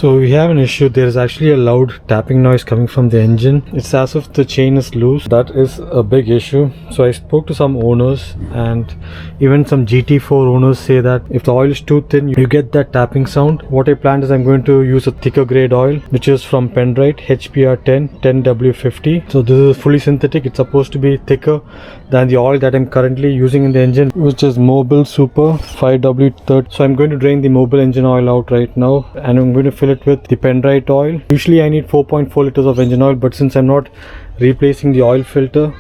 So we have an issue. There is actually a loud tapping noise coming from the engine. It's as if the chain is loose. That is a big issue. So I spoke to some owners, and even some GT4 owners say that if the oil is too thin, you get that tapping sound. What I planned is I'm going to use a thicker grade oil, which is from Penrite HPR10 10W50. So this is fully synthetic. It's supposed to be thicker than the oil that I'm currently using in the engine, which is Mobil Super 5W30. So I'm going to drain the Mobil engine oil out right now, and I'm going to fill it with the Penrite oil. Usually I need 4.4 liters of engine oil, but since I'm not replacing the oil filter,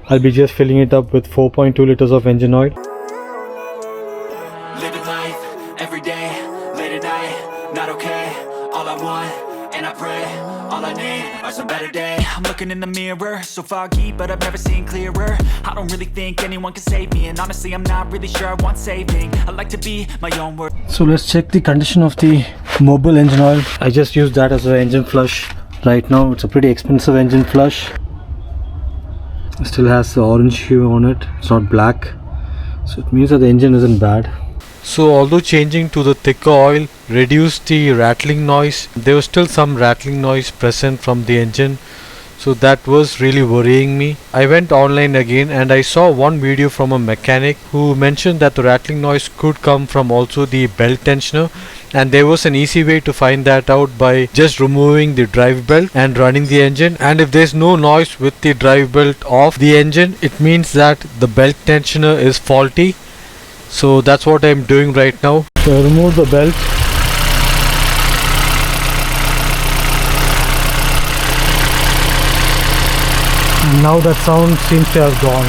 I'll be just filling it up with 4.2 liters of engine oil. Living life every day, late at night, not okay. All I want, and I pray, all I need are some better days. I'm looking in the mirror, so foggy, but I've never seen clearer. I don't really think anyone can save me, and honestly I'm not really sure I want saving. I like to be my own world. So let's check the condition of the Mobil engine oil. I just used that as an engine flush right now. It's a pretty expensive engine flush. It still has the orange hue on it. It's not black, so it means that the engine isn't bad. So although changing to the thicker oil reduced the rattling noise, there was still some rattling noise present from the engine. So that was really worrying me. I went online again and I saw one video from a mechanic who mentioned that the rattling noise could come from also the belt tensioner, and there was an easy way to find that out by just removing the drive belt and running the engine. And if there's no noise with the drive belt off the engine, it means that the belt tensioner is faulty. So that's what I'm doing right now. So I remove the belt. And now that sound seems to have gone.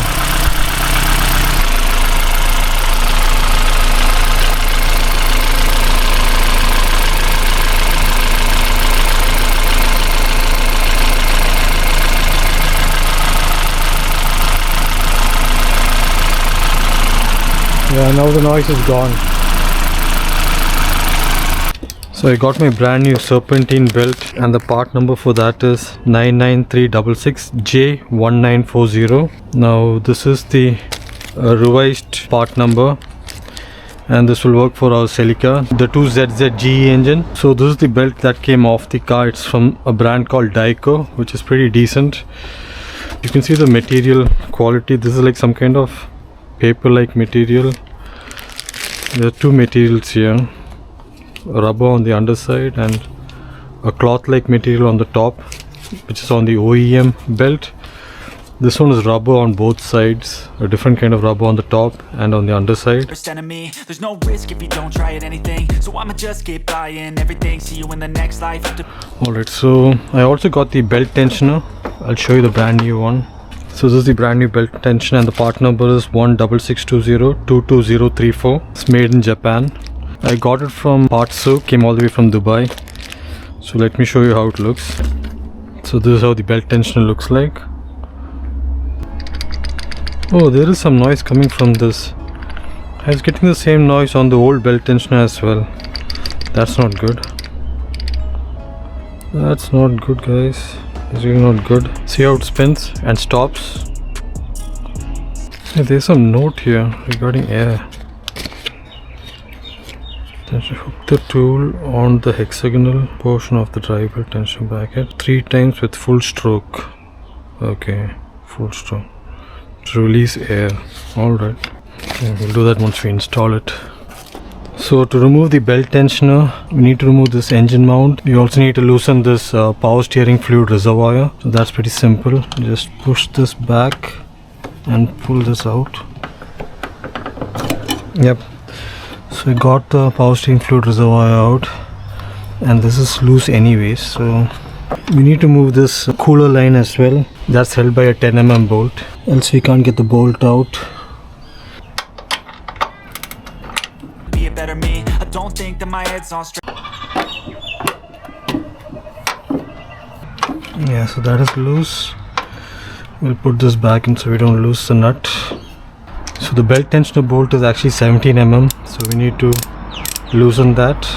Yeah, now the noise is gone. So I got my brand new serpentine belt, and the part number for that is 99366J1940. Now this is the revised part number, and this will work for our Celica, the 2ZZGE engine. So this is the belt that came off the car. It's from a brand called Diagnosing, which is pretty decent. You can see the material quality. This is like some kind of paper like material. There are two materials here, rubber on the underside and a cloth like material on the top, which is on the OEM belt. This one is rubber on both sides, a different kind of rubber on the top and on the underside. There's no risk if you don't try at anything, so I'ma just keep buying everything. See you in the next life. Alright, so I also got the belt tensioner. I'll show you the brand new one. So this is the brand new belt tensioner, and the part number is 16620-22034. It's made in Japan. I got it from Partsu, came all the way from Dubai. So let me show you how it looks. So this is how the belt tensioner looks like. Oh, there is some noise coming from this. I was getting the same noise on the old belt tensioner as well. That's not good. That's not good, guys. It's really not good. See how it spins and stops. Yeah, there's some note here regarding air. Hook the tool on the hexagonal portion of the drive belt tension bracket 3 times with full stroke. Okay, full stroke to release air. Alright, okay, we'll do that once we install it. So to remove the belt tensioner, we need to remove this engine mount. We also need to loosen this power steering fluid reservoir. So that's pretty simple. Just push this back and pull this out. Yep. So we got the power steering fluid reservoir out, and this is loose anyways. So we need to move this cooler line as well. That's held by a 10mm bolt. Else we can't get the bolt out. Better me, I don't think that my head's on straight. Yeah, so that is loose. We'll put this back in so we don't lose the nut. So the belt tensioner bolt is actually 17mm, so we need to loosen that.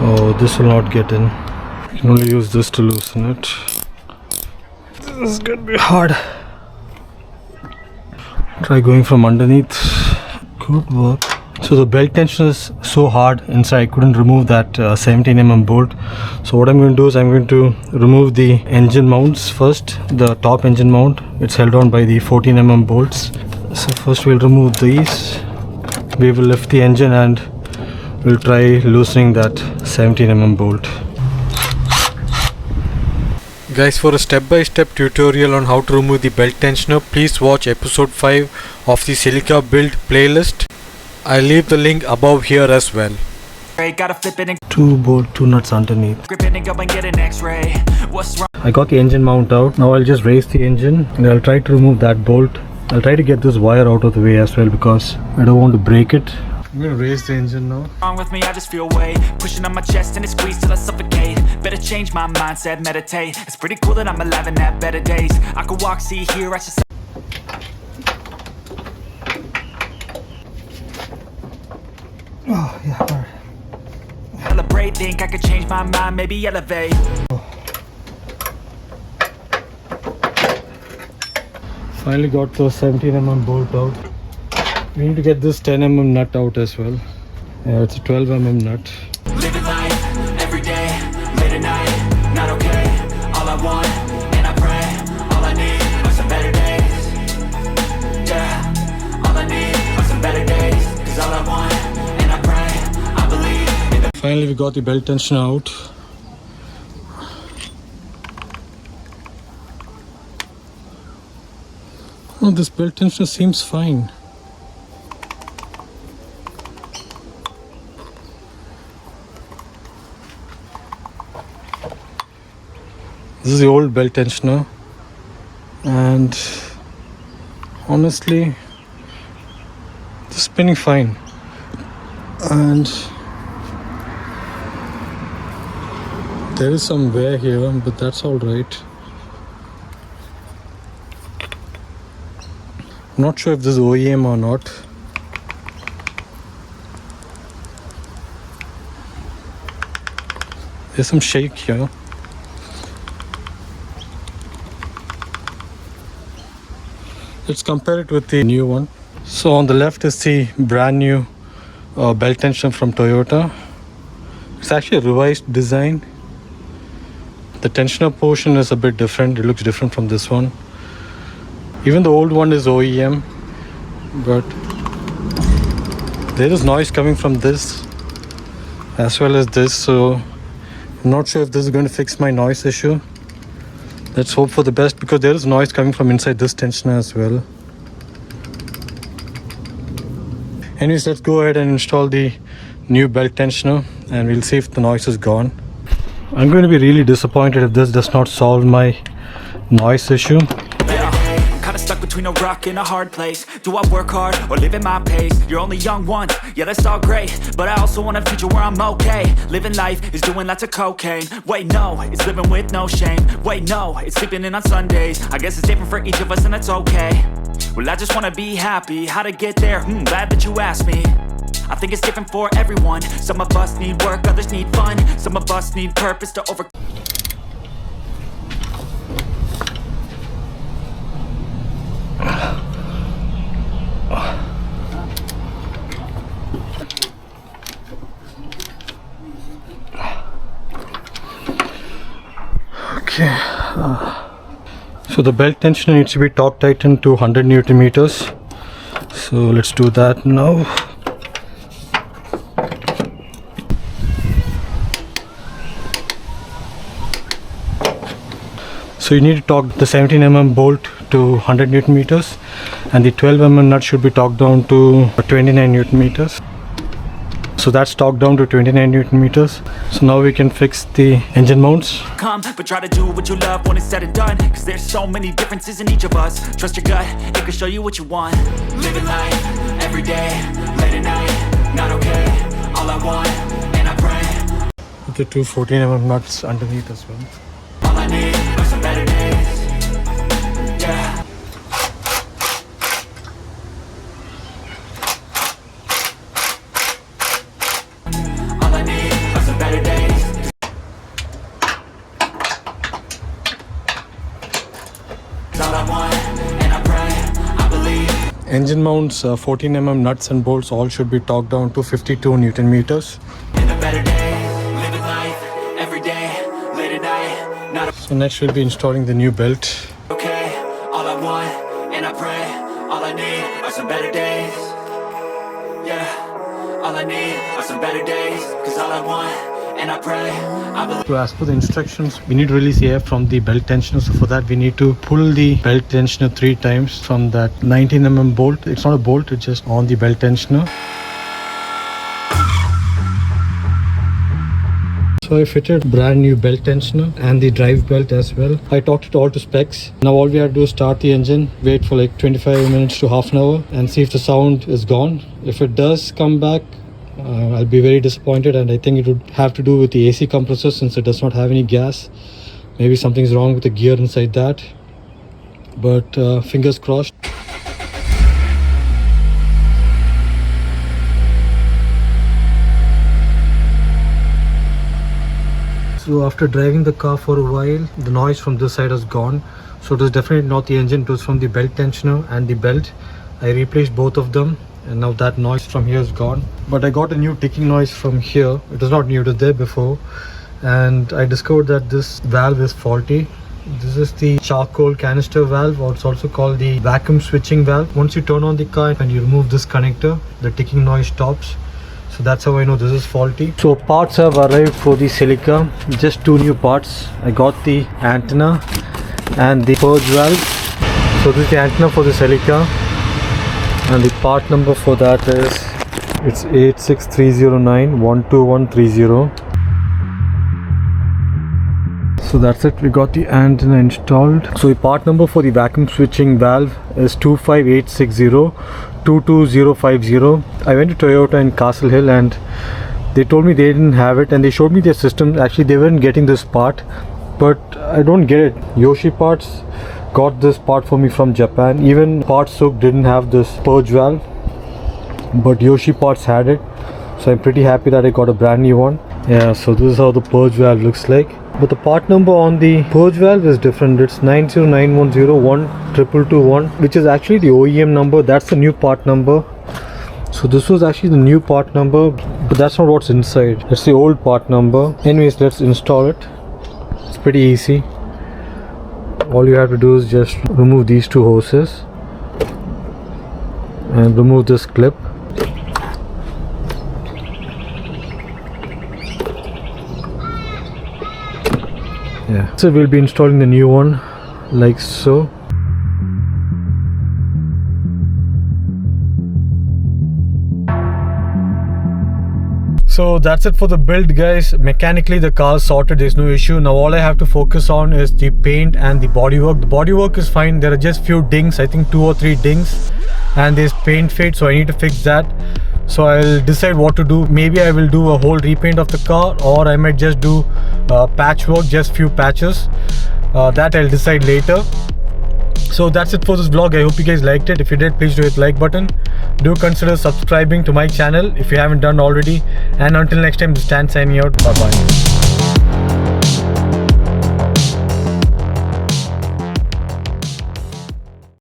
Oh, this will not get in. You can only use this to loosen it. This is gonna be hard. Try going from underneath. Could work. So the belt tension is so hard inside, I couldn't remove that 17mm bolt. So what I'm going to do is I'm going to remove the engine mounts first, the top engine mount. It's held on by the 14mm bolts. So first we'll remove these. We will lift the engine and we'll try loosening that 17mm bolt. Guys, for a step-by-step tutorial on how to remove the belt tensioner, please watch episode 5 of the Celica build playlist. I'll leave the link above here as well. Two nuts underneath. I got the engine mount out. Now I'll just raise the engine and I'll try to remove that bolt. I'll try to get this wire out of the way as well because I don't want to break it. I'm gonna raise the engine now. Wrong with me, I just feel weight pushing on my chest and it squeezes till I suffocate. Better change my mindset, meditate. It's pretty cool that I'm alive and have better days. I could walk, see, hear, I should. Oh yeah, alright. Celebrate, think I could change my mind, maybe elevate. Finally got the 17mm bolt out. We need to get this 10mm nut out as well. Yeah, it's a 12mm nut. Living life, every day, late at night, not okay. All I want, and I pray, all I need are some better days. Yeah, all I need are some better days. Cause all I want, and I pray, I believe in the. Finally we got the belt tensioner out. Oh, this belt tensioner seems fine. This is the old belt tensioner and honestly it's spinning fine, and there is some wear here but that's alright. I'm not sure if this is OEM or not. There's some shake here. Let's compare it with the new one. So on the left is the brand new belt tensioner from Toyota. It's actually a revised design. The tensioner portion is a bit different. It looks different from this one. Even the old one is OEM, but there is noise coming from this as well as this, so I'm not sure if this is going to fix my noise issue. Let's hope for the best because there is noise coming from inside this tensioner as well. Anyways, let's go ahead and install the new belt tensioner and we'll see if the noise is gone. I'm going to be really disappointed if this does not solve my noise issue. Stuck between a rock and a hard place. Do I work hard or live at my pace? You're only young once, yeah that's all great, but I also want a future where I'm okay. Living life is doing lots of cocaine. Wait no, it's living with no shame. Wait no, it's sleeping in on Sundays. I guess it's different for each of us and that's okay. Well I just wanna be happy. How to get there? Glad that you asked me. I think it's different for everyone. Some of us need work, others need fun. Some of us need purpose to overcome. Okay. So the belt tensioner needs to be torque tightened to 100 Newton meters. So let's do that now. So you need to torque the 17mm bolt to 100 Newton meters and the 12mm nut should be torqued down to 29 Newton meters. So that's torqued down to 29 Newton meters. So now we can fix the engine mounts. Come, but try to do what you love when it's said and done. Cause there's so many differences in each of us. Trust your gut, it can show you what you want. Living life, every day, late at night, not okay. All I want, and I pray. With the two 14mm nuts underneath as well. All I need are some better days. Yeah. All I need are some better days. All I want, and I pray, I believe. Engine mounts, 14mm nuts and bolts all should be torqued down to 52 Newton meters. In a better day, living life every day, late at night, not So next we'll be installing the new belt. okay. All I want, and I pray, all I need are some better days. Yeah, all I need are some better days. Cause all I want, and I pray, I believe. So as per the instructions, we need to release air from the belt tensioner. So for that we need to pull the belt tensioner 3 times from that 19mm bolt. It's not a bolt, it's just on the belt tensioner. So I fitted brand new belt tensioner and the drive belt as well. I talked it all to specs. Now all we have to do is start the engine, wait for like 25 minutes to half an hour and see if the sound is gone. If it does come back, I'll be very disappointed, and I think it would have to do with the AC compressor since it does not have any gas. Maybe something's wrong with the gear inside that, but fingers crossed. So after driving the car for a while, the noise from this side has gone. So it was definitely not the engine, it was from the belt tensioner and the belt. I replaced both of them and now that noise from here is gone. But I got a new ticking noise from here. It was not new, it was there before. And I discovered that this valve is faulty. This is the charcoal canister valve, or it's also called the vacuum switching valve. Once you turn on the car and you remove this connector, the ticking noise stops. So that's how I know this is faulty. So parts have arrived for the Celica. Just 2 new parts. I got the antenna and the purge valve. So this is the antenna for the Celica, and the part number for that is, it's 86309 12130. So that's it, we got the antenna installed. So the part number for the vacuum switching valve is 25860 22050. I went to Toyota in Castle Hill and they told me they didn't have it, and they showed me their system. Actually they weren't getting this part, but I don't get it. Yoshi Parts got this part for me from Japan. Even Partsuk didn't have this purge valve, but Yoshi Parts had it. So I'm pretty happy that I got a brand new one. Yeah, so this is how the purge valve looks like. But the part number on the purge valve is different. It's 909101221, which is actually the OEM number. That's the new part number. So this was actually the new part number, but that's not what's inside. It's the old part number. Anyways, let's install it. It's pretty easy. All you have to do is just remove these 2 hoses and remove this clip. Yeah, so we'll be installing the new one like so. So that's it for the build, guys. Mechanically the car is sorted, there's no issue. Now all I have to focus on is the paint and the bodywork. The bodywork is fine, there are just few dings, I think 2 or 3 dings, and there's paint fade, so I need to fix that. So I'll decide what to do. Maybe I will do a whole repaint of the car, or I might just do patchwork, just few patches. That I'll decide later. So that's it for this vlog. I hope you guys liked it. If you did, please do hit the like button. Do consider subscribing to my channel if you haven't done already. And until next time, this is Stan signing out. Bye bye.